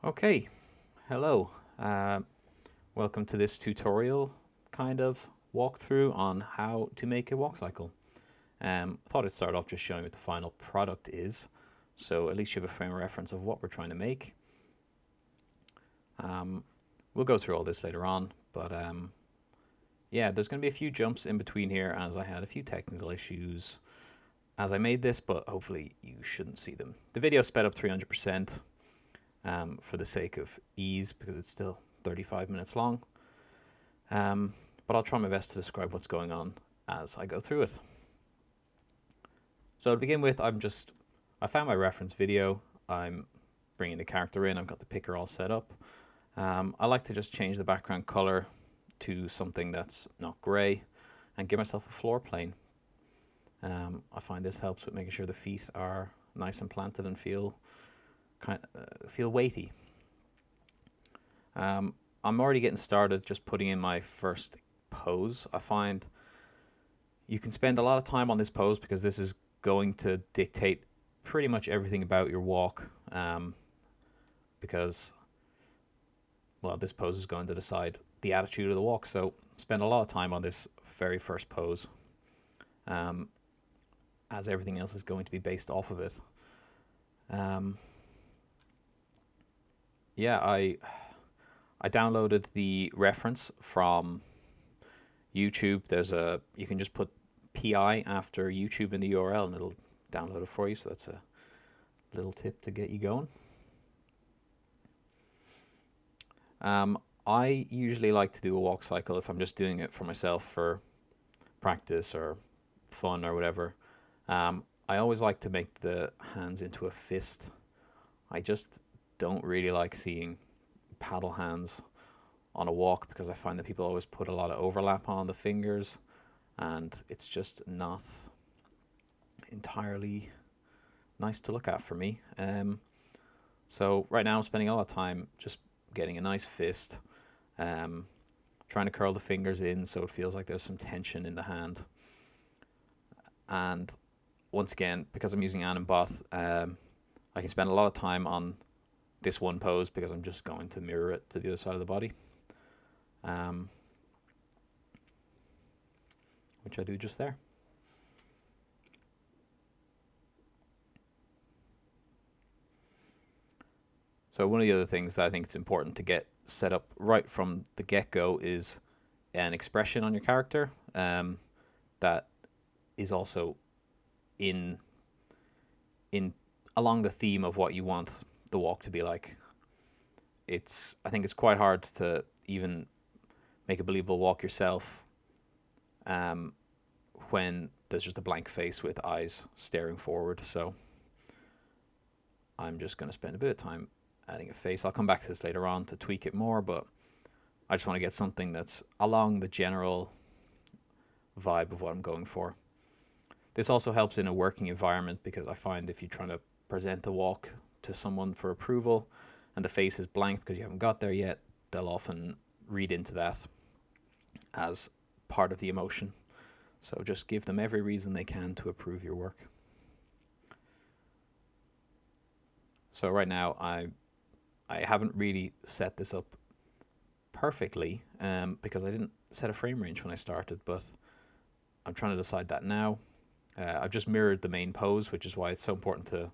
Okay, hello. Welcome to this tutorial kind of walkthrough on how to make a walk cycle. I thought I'd start off just showing what the final product is, so at least you have a frame of reference of what we're trying to make. We'll go through all this later on, but yeah, there's going to be a few jumps in between here as I had a few technical issues as I made this, but hopefully you shouldn't see them. The video sped up 300%. For the sake of ease, because it's still 35 minutes long. But I'll try my best to describe what's going on as I go through it. So to begin with, I found my reference video. I'm bringing the character in. I've got the picker all set up. I like to just change the background color to something that's not gray and give myself a floor plane. I find this helps with making sure the feet are nice and planted and feel weighty. I'm already getting started just putting in my first pose. I find you can spend a lot of time on this pose because this is going to dictate pretty much everything about your walk, because, well, this pose is going to decide the attitude of the walk. So spend a lot of time on this very first pose, as everything else is going to be based off of it. Yeah, I downloaded the reference from YouTube. You can just put PI after YouTube in the URL and it'll download it for you. So that's a little tip to get you going. I usually like to do a walk cycle if I'm just doing it for myself for practice or fun or whatever. I always like to make the hands into a fist. I just don't really like seeing paddle hands on a walk because I find that people always put a lot of overlap on the fingers and it's just not entirely nice to look at for me. So right now I'm spending a lot of time just getting a nice fist, trying to curl the fingers in so it feels like there's some tension in the hand. And once again, because I'm using Animate, I can spend a lot of time on this one pose because I'm just going to mirror it to the other side of the body, which I do just there. So one of the other things that I think it's important to get set up right from the get-go is an expression on your character that is also in along the theme of what you want the walk to be like. I think it's quite hard to even make a believable walk yourself when there's just a blank face with eyes staring forward. So I'm just going to spend a bit of time adding a face. I'll come back to this later on to tweak it more, but I just want to get something that's along the general vibe of what I'm going for. This also helps in a working environment because I find if you're trying to present a walk to someone for approval and the face is blank because you haven't got there yet, they'll often read into that as part of the emotion. So just give them every reason they can to approve your work. So right now I haven't really set this up perfectly because I didn't set a frame range when I started, but I'm trying to decide that now. I've just mirrored the main pose, which is why it's so important to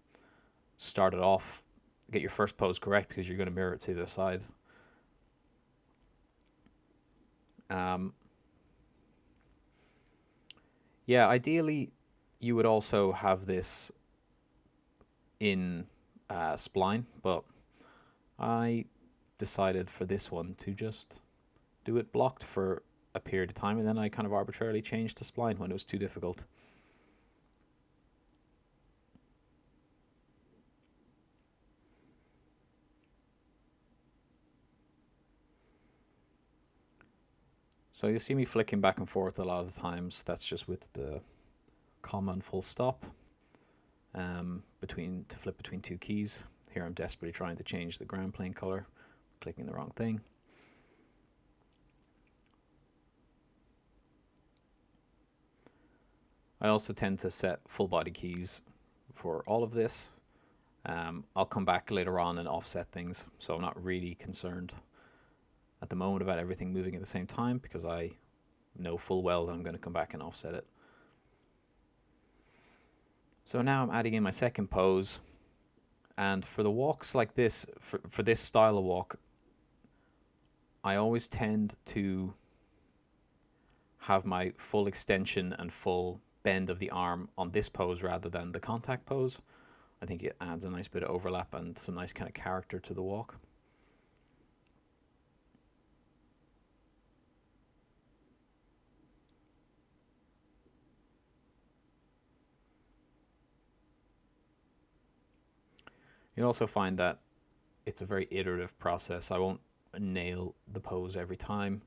start it off, get your first pose correct because you're going to mirror it to the side. Yeah, ideally you would also have this in spline, but I decided for this one to just do it blocked for a period of time, and then I kind of arbitrarily changed to spline when it was too difficult. So you see me flicking back and forth a lot of the times. That's just with the comma and full stop to flip between two keys. Here I'm desperately trying to change the ground plane color, clicking the wrong thing. I also tend to set full body keys for all of this, I'll come back later on and offset things, so I'm not really concerned at the moment about everything moving at the same time, because I know full well that I'm going to come back and offset it. So now I'm adding in my second pose, and for the walks like this, for this style of walk, I always tend to have my full extension and full bend of the arm on this pose rather than the contact pose. I think it adds a nice bit of overlap and some nice kind of character to the walk. You'll also find that it's a very iterative process. I won't nail the pose every time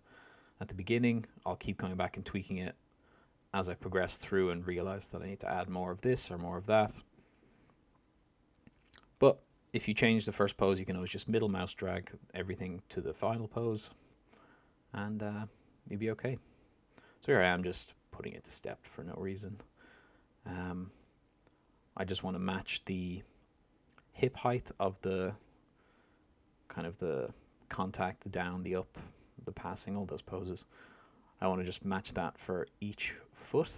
at the beginning. I'll keep coming back and tweaking it as I progress through and realize that I need to add more of this or more of that. But if you change the first pose, you can always just middle mouse drag everything to the final pose, and you'll be okay. So here I am just putting it to step for no reason. I just want to match the hip height of the kind of the contact, the down, the up, the passing, all those poses. I want to just match that for each foot.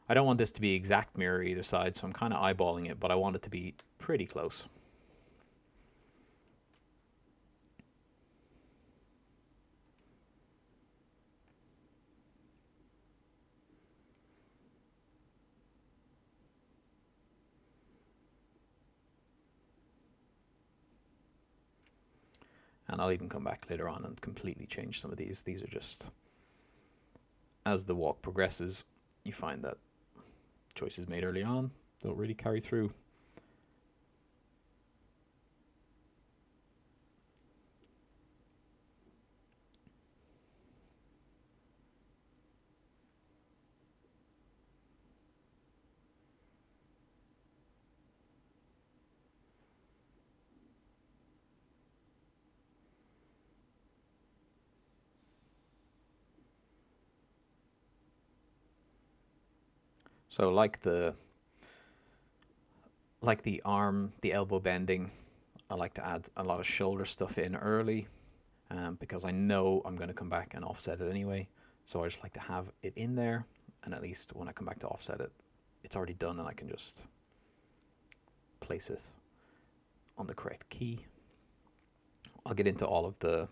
I don't want this to be exact mirror either side, so I'm kind of eyeballing it, but I want it to be pretty close. And I'll even come back later on and completely change some of these. These are just, as the walk progresses, you find that choices made early on don't really carry through. So like the arm, the elbow bending, I like to add a lot of shoulder stuff in early, because I know I'm going to come back and offset it anyway. So I just like to have it in there, and at least when I come back to offset it, it's already done and I can just place it on the correct key. I'll get into all of the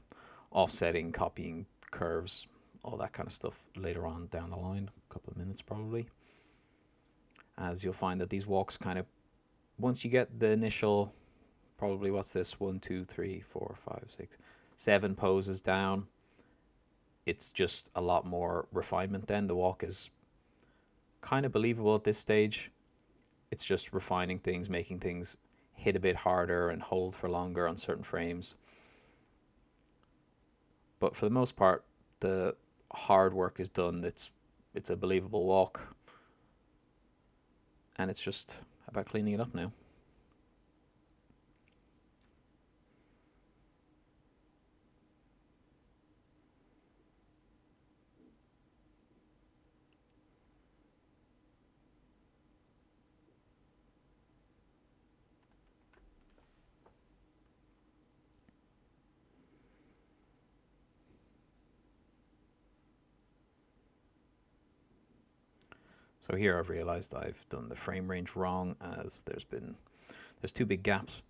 offsetting, copying curves, all that kind of stuff later on down the line, a couple of minutes probably. As you'll find that these walks kind of, once you get the initial, probably what's this, 1, 2, 3, 4, 5, 6, 7 poses down, it's just a lot more refinement then. The walk is kind of believable at this stage. It's just refining things, making things hit a bit harder and hold for longer on certain frames. But for the most part, the hard work is done. It's a believable walk, and it's just about cleaning it up now. So here I've realized I've done the frame range wrong, as there's 2 big gaps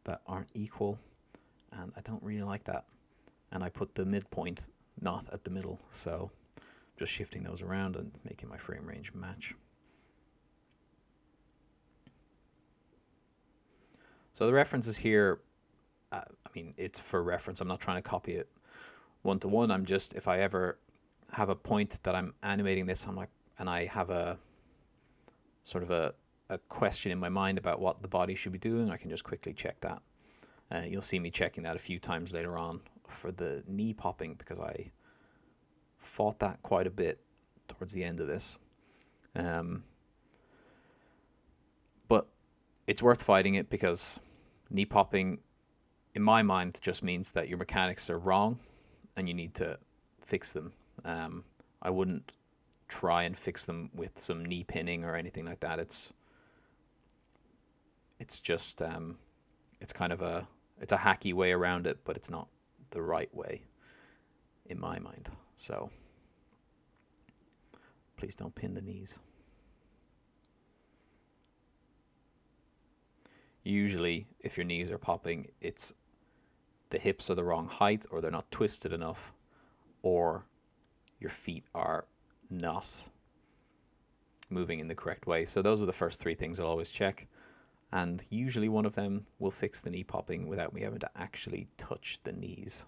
that aren't equal, and I don't really like that. And I put the midpoint not at the middle, so just shifting those around and making my frame range match. So the references here, I mean, it's for reference. I'm not trying to copy it one to one. I'm just, if I ever have a point that I'm animating this, I'm like, and I have a sort of a question in my mind about what the body should be doing, I can just quickly check that. You'll see me checking that a few times later on for the knee popping, because I fought that quite a bit towards the end of this. But it's worth fighting it, because knee popping, in my mind, just means that your mechanics are wrong and you need to fix them. I wouldn't try and fix them with some knee pinning or anything like that. It's just it's kind of it's a hacky way around it, but it's not the right way in my mind. So please don't pin the knees. Usually, if your knees are popping, it's the hips are the wrong height, or they're not twisted enough, or your feet are not moving in the correct way. So those are the first three things I'll always check. And usually one of them will fix the knee popping without me having to actually touch the knees.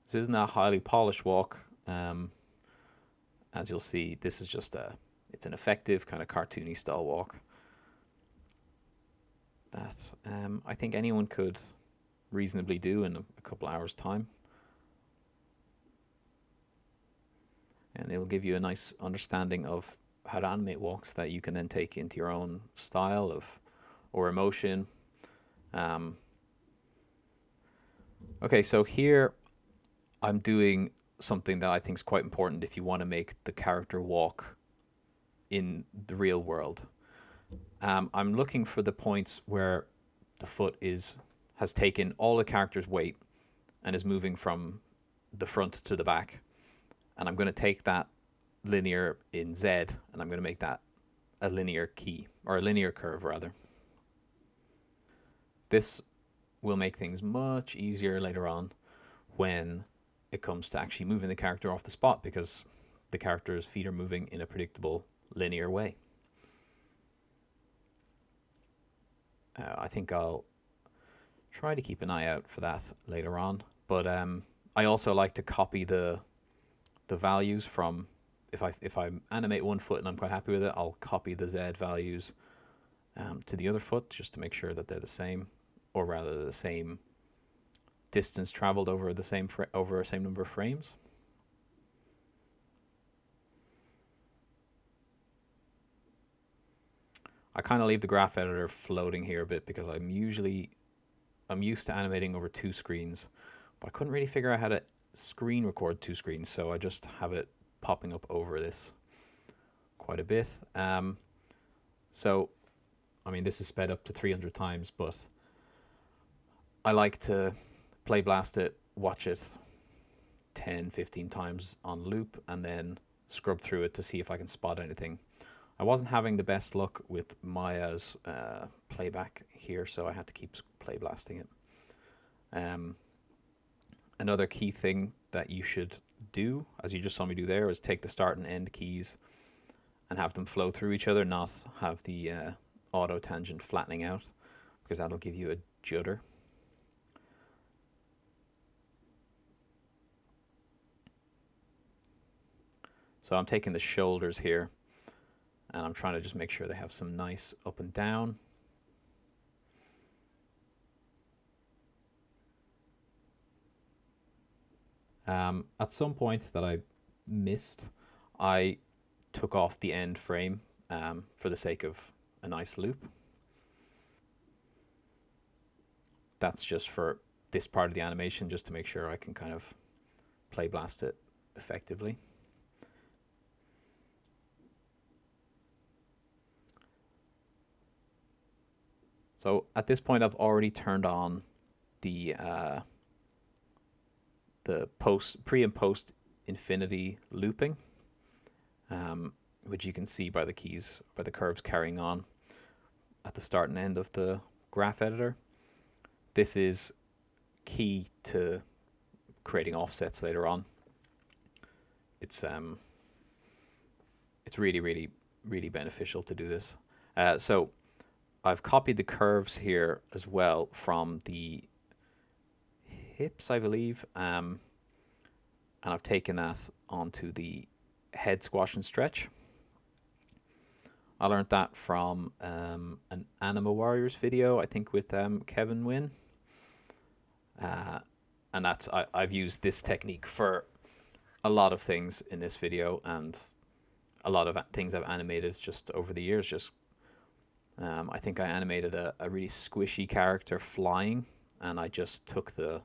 This isn't a highly polished walk. As you'll see, this is just it's an effective kind of cartoony style walk that I think anyone could reasonably do in a couple hours time. And it'll give you a nice understanding of how to animate walks that you can then take into your own style or emotion. Okay, so here I'm doing something that I think is quite important if you want to make the character walk in the real world. I'm looking for the points where the foot has taken all the character's weight and is moving from the front to the back. And I'm going to take that linear in Z and I'm going to make that a linear key, or a linear curve rather. This will make things much easier later on when it comes to actually moving the character off the spot, because the character's feet are moving in a predictable linear way. I think I'll try to keep an eye out for that later on, but I also like to copy the values from, if I animate one foot and I'm quite happy with it, I'll copy the Z values to the other foot just to make sure that they're the same, or rather the same distance traveled over the same number of frames. I kind of leave the graph editor floating here a bit because I'm used to animating over two screens, but I couldn't really figure out how to screen record two screens, so I just have it popping up over this quite a bit. So, I mean, this is sped up to 300 times, but I like to play blast it, watch it 10, 15 times on loop, and then scrub through it to see if I can spot anything. I wasn't having the best luck with Maya's playback here, so I had to keep play blasting it. Another key thing that you should do, as you just saw me do there, is take the start and end keys and have them flow through each other, not have the auto tangent flattening out, because that'll give you a judder. So I'm taking the shoulders here, and I'm trying to just make sure they have some nice up and down. At some point that I missed, I took off the end frame for the sake of a nice loop. That's just for this part of the animation, just to make sure I can kind of play blast it effectively. So at this point, I've already turned on the pre and post infinity looping, which you can see by the keys, by the curves carrying on at the start and end of the graph editor. This is key to creating offsets later on. It's really beneficial to do this. So I've copied the curves here as well from the hips, I believe, and I've taken that onto the head squash and stretch. I learned that from an Anima Warriors video, I think with Kevin Wynn. And I've used this technique for a lot of things in this video, and a lot of things I've animated just over the years. Just I think I animated a really squishy character flying, and I just took the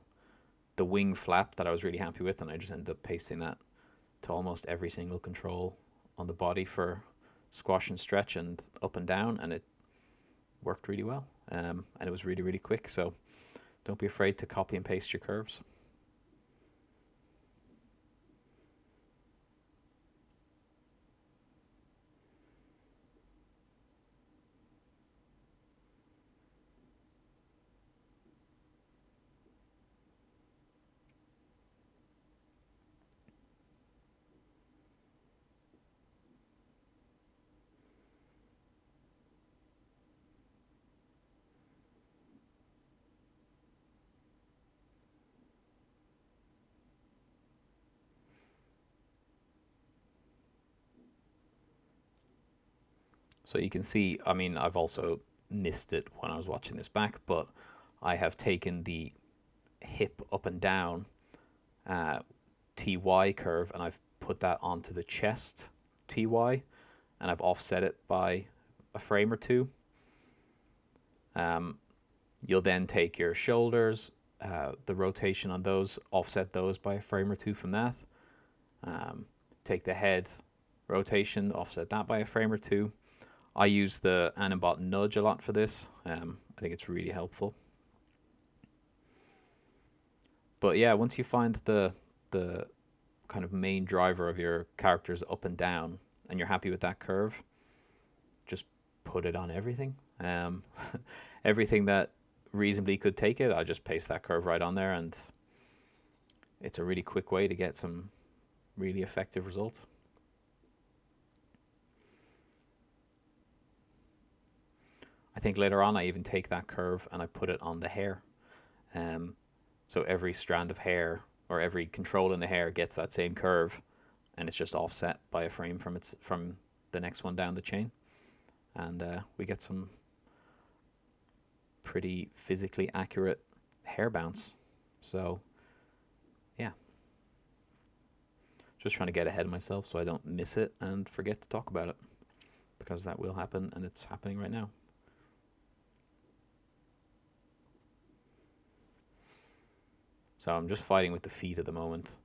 wing flap that I was really happy with, and I just ended up pasting that to almost every single control on the body for squash and stretch and up and down, and it worked really well. And it was really, really quick. So don't be afraid to copy and paste your curves. So you can see, I mean, I've also missed it when I was watching this back, but I have taken the hip up and down TY curve and I've put that onto the chest TY, and I've offset it by a frame or two. You'll then take your shoulders, the rotation on those, offset those by a frame or two from that. Take the head rotation, offset that by a frame or two. I use the Animate nudge a lot for this. I think it's really helpful. But yeah, once you find the kind of main driver of your characters up and down, and you're happy with that curve, just put it on everything. Everything that reasonably could take it, I just paste that curve right on there, and it's a really quick way to get some really effective results. I think later on I even take that curve and I put it on the hair. So every strand of hair or every control in the hair gets that same curve, and it's just offset by a frame from the next one down the chain, and we get some pretty physically accurate hair bounce. So yeah, just trying to get ahead of myself so I don't miss it and forget to talk about it, because that will happen, and it's happening right now. So I'm just fighting with the feet at the moment,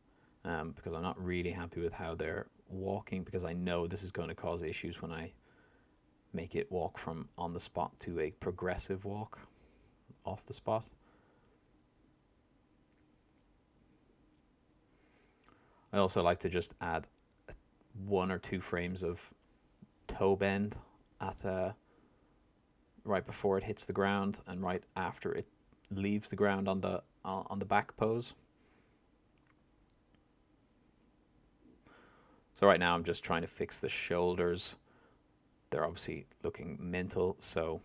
because I'm not really happy with how they're walking, because I know this is going to cause issues when I make it walk from on the spot to a progressive walk off the spot. I also like to just add 1 or 2 frames of toe bend at right before it hits the ground and right after it leaves the ground on the back pose. So right now I'm just trying to fix the shoulders. They're obviously looking mental, so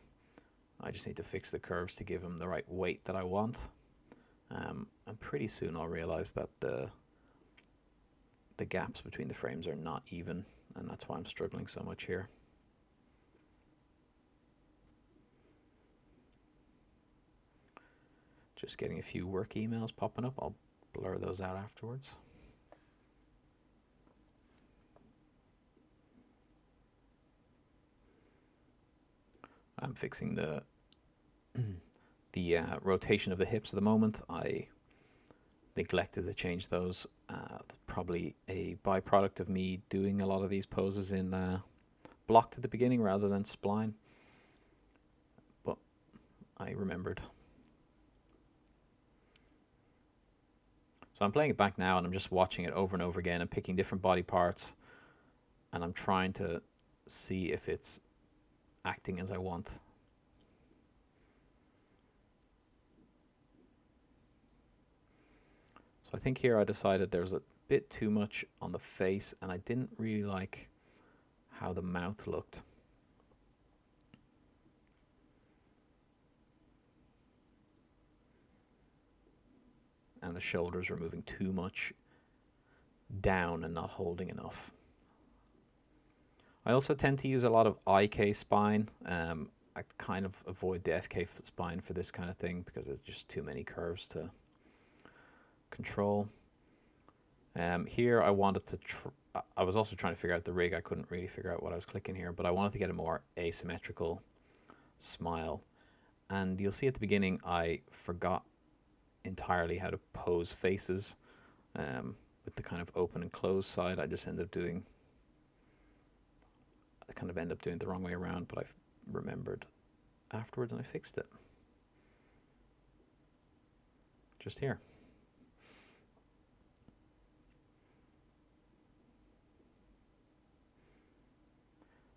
I just need to fix the curves to give them the right weight that I want. And pretty soon I'll realize that the gaps between the frames are not even, and that's why I'm struggling so much here. Just getting a few work emails popping up. I'll blur those out afterwards. I'm fixing the rotation of the hips at the moment. I neglected to change those. Probably a byproduct of me doing a lot of these poses in blocked at the beginning rather than spline. But I remembered. So I'm playing it back now, and I'm just watching it over and over again and picking different body parts, and I'm trying to see if it's acting as I want. So I think here I decided there's a bit too much on the face, and I didn't really like how the mouth looked. And the shoulders were moving too much down and not holding enough. I also tend to use a lot of IK spine. I kind of avoid the FK spine for this kind of thing because there's just too many curves to control. Here I wanted to I was also trying to figure out the rig. I couldn't really figure out what I was clicking here, but I wanted to get a more asymmetrical smile. And you'll see at the beginning I forgot entirely how to pose faces with the kind of open and closed side. I just ended up doing I kind of end up doing it the wrong way around, but I remembered afterwards and I fixed it. Just here.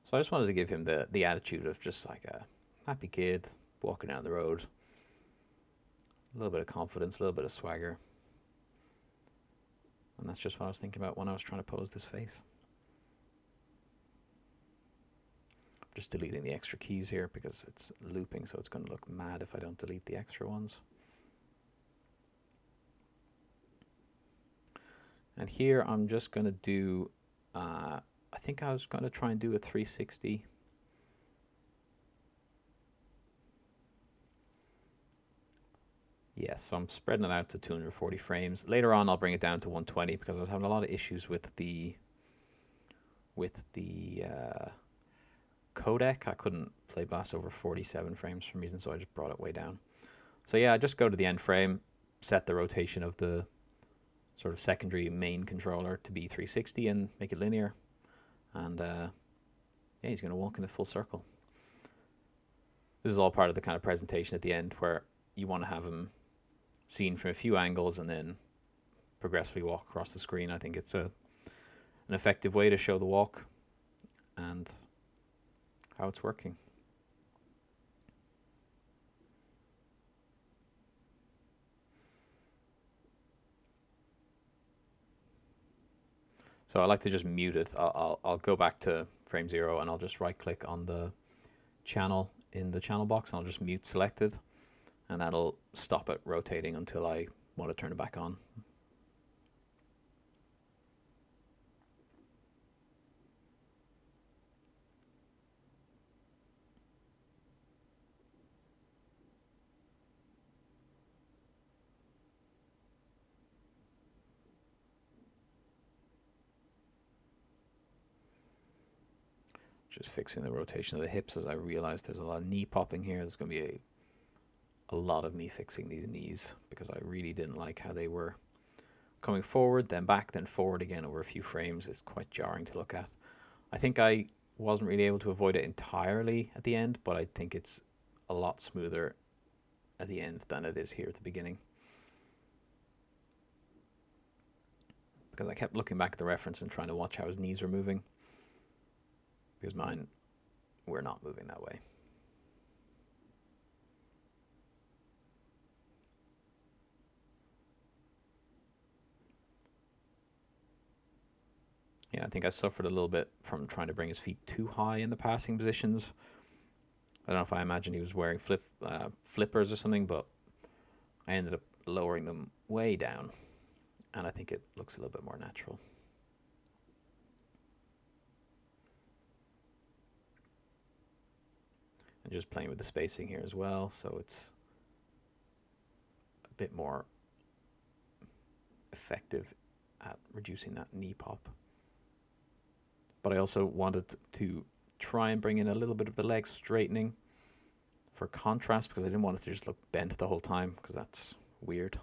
So I just wanted to give him the attitude of just like a happy kid walking down the road. A little bit of confidence, a little bit of swagger. And that's just what I was thinking about when I was trying to pose this face. I'm just deleting the extra keys here because it's looping, so it's going to look mad if I don't delete the extra ones. And here I'm just going to do, I think I was going to try and do a 360. Yes, so I'm spreading it out to 240 frames. Later on, I'll bring it down to 120 because I was having a lot of issues with the codec. I couldn't play Blast over 47 frames for some reason, so I just brought it way down. So yeah, I just go to the end frame, set the rotation of the sort of secondary main controller to be 360 and make it linear. And yeah, he's going to walk in a full circle. This is all part of the kind of presentation at the end where you want to have him seen from a few angles and then progressively walk across the screen. I think it's an effective way to show the walk and how it's working. So I like to just mute it. I'll go back to frame 0 and I'll just right click on the channel in the channel box and I'll just mute selected, and that'll stop it rotating until I want to turn it back on. Just fixing the rotation of the hips as I realize there's a lot of knee popping here. There's going to be a lot of me fixing these knees because I really didn't like how they were coming forward, then back, then forward again over a few frames. It's quite jarring to look at. I think I wasn't really able to avoid it entirely at the end, but I think it's a lot smoother at the end than it is here at the beginning. Because I kept looking back at the reference and trying to watch how his knees were moving. Because mine were not moving that way. Yeah, I think I suffered a little bit from trying to bring his feet too high in the passing positions. I don't know if I imagined he was wearing flippers or something, but I ended up lowering them way down. And I think it looks a little bit more natural. And just playing with the spacing here as well, so it's a bit more effective at reducing that knee pop. But I also wanted to try and bring in a little bit of the leg straightening for contrast because I didn't want it to just look bent the whole time because that's weird.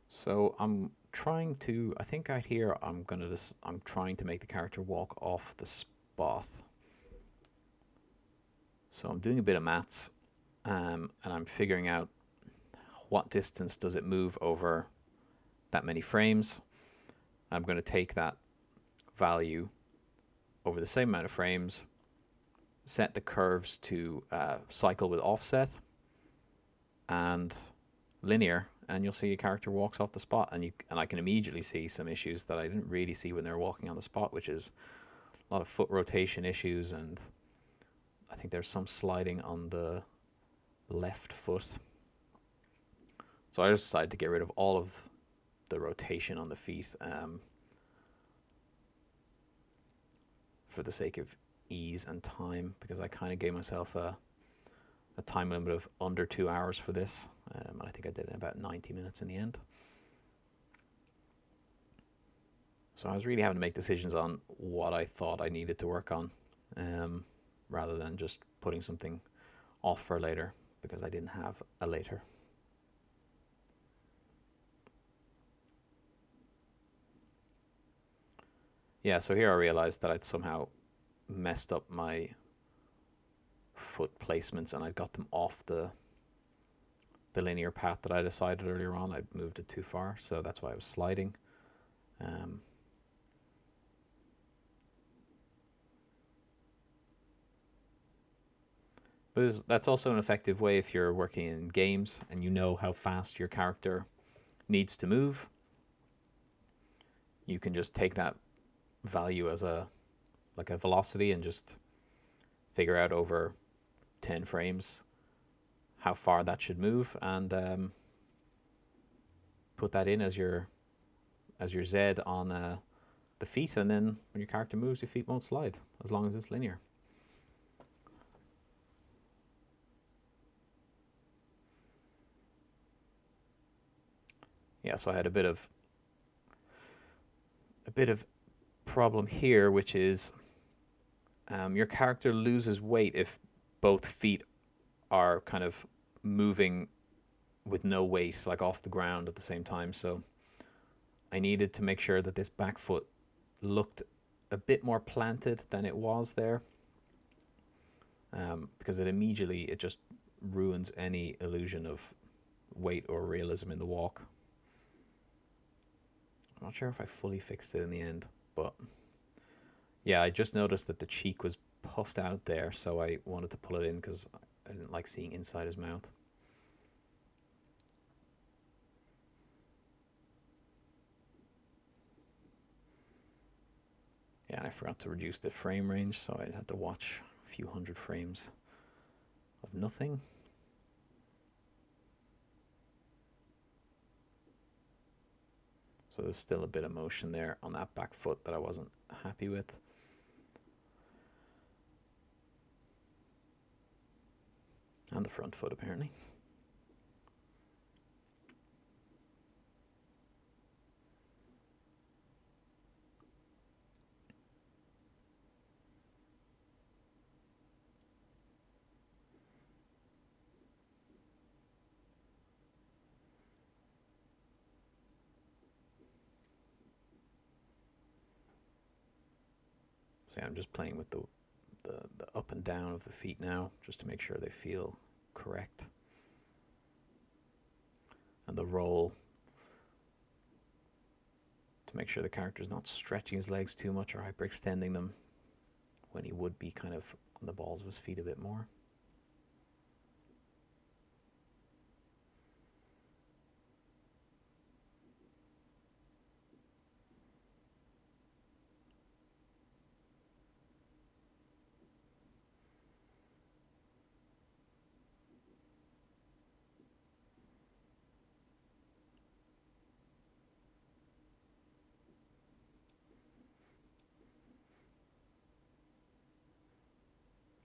So I'm trying to, I think out here I'm trying to make the character walk off the spot. So I'm doing a bit of maths and I'm figuring out what distance does it move over that many frames. I'm going to take that value over the same amount of frames, set the curves to cycle with offset and linear, and you'll see a character walks off the spot, and I can immediately see some issues that I didn't really see when they were walking on the spot, which is a lot of foot rotation issues, and I think there's some sliding on the left foot. So I just decided to get rid of all of the rotation on the feet for the sake of ease and time, because I kind of gave myself a time limit of under 2 hours for this, and I think I did it in about 90 minutes in the end. So I was really having to make decisions on what I thought I needed to work on, rather than just putting something off for later because I didn't have a later. Yeah, so here I realized that I'd somehow messed up my foot placements and I'd got them off the linear path that I decided earlier on. I'd moved it too far, so that's why I was sliding. Um, but that's also an effective way if you're working in games and you know how fast your character needs to move. You can just take that value as a velocity and just figure out over 10 frames how far that should move, and put that in as your Z on the feet, and then when your character moves, your feet won't slide as long as it's linear. Yeah, so I had a bit of problem here, which is your character loses weight if both feet are kind of moving with no weight, like off the ground at the same time. So I needed to make sure that this back foot looked a bit more planted than it was there, because it just ruins any illusion of weight or realism in the walk. I'm not sure if I fully fixed it in the end, but yeah, I just noticed that the cheek was puffed out there, so I wanted to pull it in because I didn't like seeing inside his mouth. Yeah, and I forgot to reduce the frame range, so I had to watch a few hundred frames of nothing. So there's still a bit of motion there on that back foot that I wasn't happy with. And the front foot, apparently. So yeah, I'm just playing with the up and down of the feet now, just to make sure they feel correct. And the roll, to make sure the character's not stretching his legs too much or hyperextending them when he would be kind of on the balls of his feet a bit more.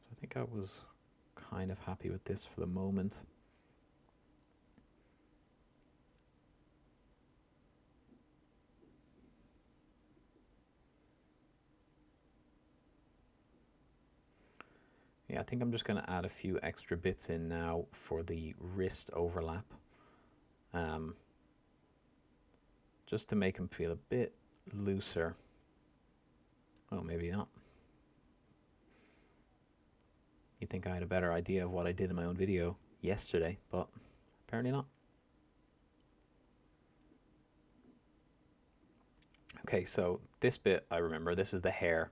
So I think I was kind of happy with this for the moment. Yeah, I think I'm just going to add a few extra bits in now for the wrist overlap, just to make him feel a bit looser. Oh, maybe not. You'd think I had a better idea of what I did in my own video yesterday, but apparently not. Okay, so this bit I remember, this is the hair.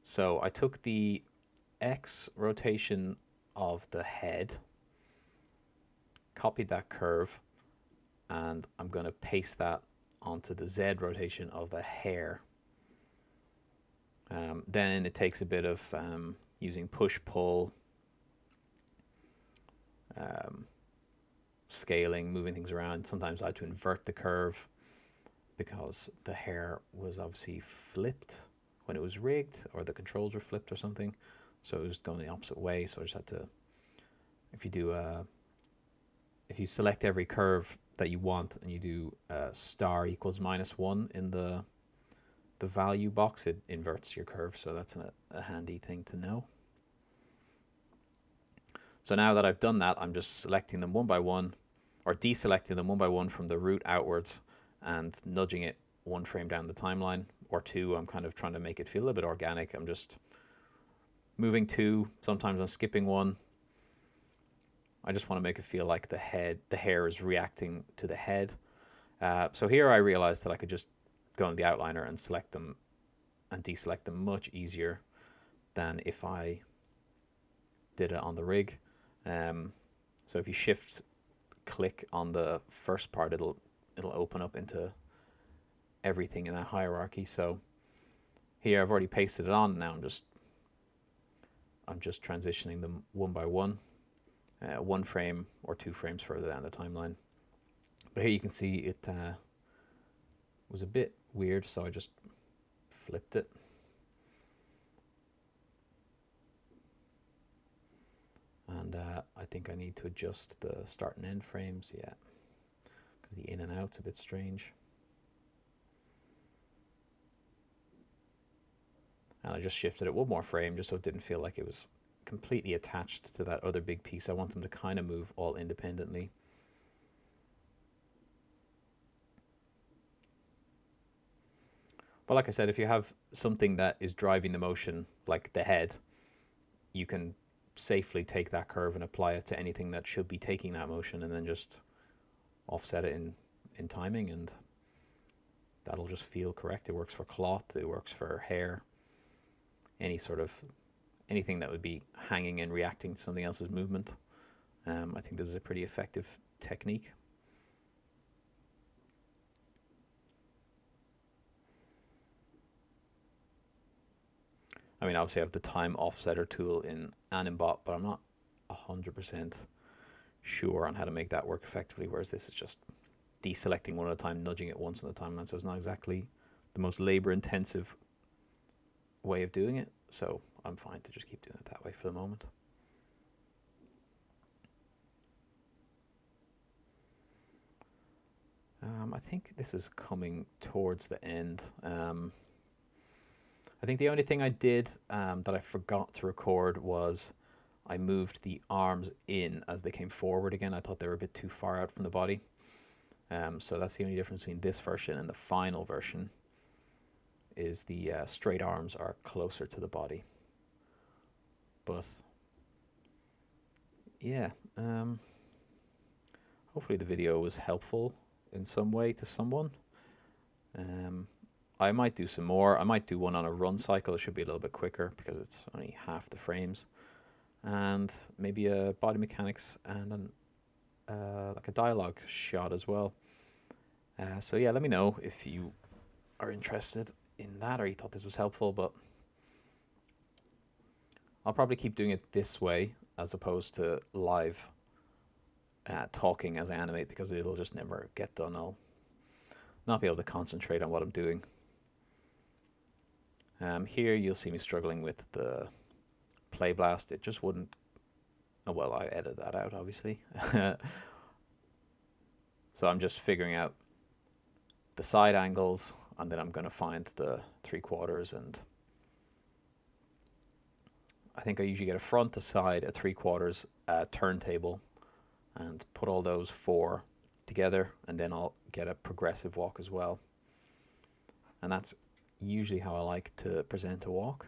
So I took the X rotation of the head, copied that curve, and I'm going to paste that onto the Z rotation of the hair. Then it takes a bit of using push-pull, scaling, moving things around. Sometimes I had to invert the curve because the hair was obviously flipped when it was rigged, or the controls were flipped or something. So it was going the opposite way. So I just had to, if you select every curve that you want and you do star equals -1 in the the value box, it inverts your curve, so that's a handy thing to know. So now that I've done that, I'm just selecting them one by one, or deselecting them one by one from the root outwards and nudging it one frame down the timeline, or two. I'm kind of trying to make it feel a little bit organic. I'm just moving two. Sometimes I'm skipping one. I just want to make it feel like the hair is reacting to the head. So here I realized that I could just go in the outliner and select them and deselect them much easier than if I did it on the rig. So if you shift click on the first part, it'll open up into everything in that hierarchy. So here I've already pasted it on. Now I'm just transitioning them one by one, one frame or 2 frames further down the timeline. But here you can see it was a bit weird, so I just flipped it. And I think I need to adjust the start and end frames, yeah, because the in and out's a bit strange. And I just shifted it one more frame just so it didn't feel like it was completely attached to that other big piece. I want them to kind of move all independently. But like I said, if you have something that is driving the motion, like the head, you can safely take that curve and apply it to anything that should be taking that motion, and then just offset it in timing, and that'll just feel correct. It works for cloth, it works for hair, anything that would be hanging and reacting to something else's movement. I think this is a pretty effective technique. I mean, obviously I have the time offsetter tool in Animate, but I'm not 100% sure on how to make that work effectively, whereas this is just deselecting one at a time, nudging it once on the timeline, so it's not exactly the most labor-intensive way of doing it, so I'm fine to just keep doing it that way for the moment. I think this is coming towards the end. I think the only thing I did that I forgot to record was I moved the arms in as they came forward again. I thought they were a bit too far out from the body. So that's the only difference between this version and the final version, is the straight arms are closer to the body. But yeah, hopefully the video was helpful in some way to someone. I might do some more. I might do one on a run cycle. It should be a little bit quicker because it's only half the frames. And maybe a body mechanics and like a dialogue shot as well. So yeah, let me know if you are interested in that or you thought this was helpful, but I'll probably keep doing it this way as opposed to live talking as I animate, because it'll just never get done. I'll not be able to concentrate on what I'm doing. Here you'll see me struggling with the play blast. It just wouldn't, oh well, I edited that out obviously. So I'm just figuring out the side angles, and then I'm going to find the 3/4, and I think I usually get a front, a side, a 3/4, a turntable, and put all those 4 together, and then I'll get a progressive walk as well. And that's usually how I like to present a walk.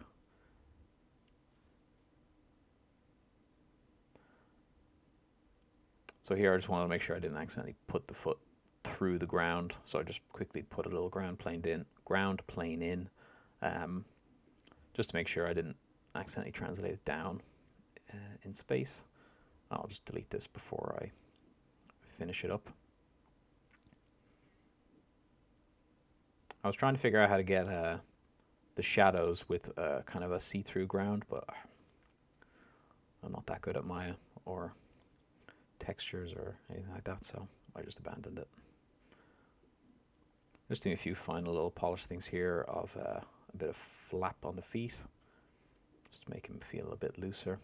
So here I just wanted to make sure I didn't accidentally put the foot through the ground, so I just quickly put a little ground plane in, just to make sure I didn't accidentally translate it down in space. I'll just delete this before I finish it up. I was trying to figure out how to get the shadows with kind of a see-through ground, but I'm not that good at Maya or textures or anything like that, so I just abandoned it. Just doing a few final little polish things here of a bit of flap on the feet, just to make him feel a bit looser.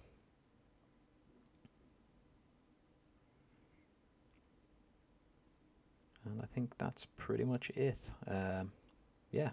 And I think that's pretty much it. Yeah.